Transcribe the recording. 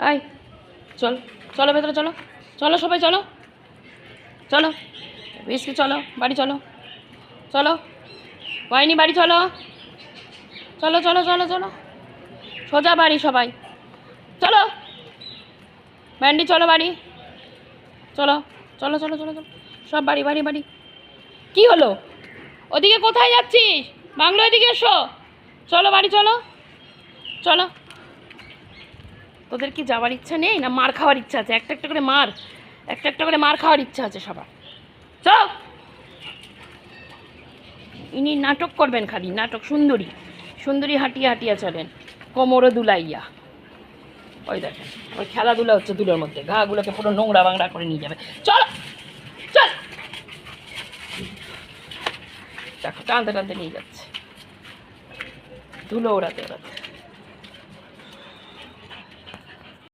আয় চল, চলো ভেতরে চলো, চলো সবাই চলো, চলো বিস্কি চলো বাড়ি চলো, চলো ওয়াইনি বাড়ি চলো, চলো চলো চলো চলো সোজা বাড়ি সবাই, চলো ব্যান্ডি চলো বাড়ি, চলো চলো চলো চলো চলো সব বাড়ি বাড়ি বাড়ি। কি হলো, ওদিকে কোথায় যাচ্ছিস? বাংলো এদিকে এসো, চলো বাড়ি চলো, চলো। তোদের কি যাওয়ার ইচ্ছা নেই না মার খাওয়ার ইচ্ছা আছে? একটা একটা করে মার, একটা একটা করে মার খাওয়ার ইচ্ছা আছে সবার। চল, ইনি নাটক করবেন, খালি নাটক। সুন্দরী সুন্দরী হাঁটিয়া হাঁটিয়া চলেন, কোমরও দুলাইয়া। ওই দেখেন ওই খেলাধুলা হচ্ছে দুলোর মধ্যে, ঘাগুলোকে পুরো নোংরা বাংরা করে নিয়ে যাবে। চলো চল, দেখো টানতে টানতে নিয়ে যাচ্ছে ধুলো ওড়াতে ওড়াতে।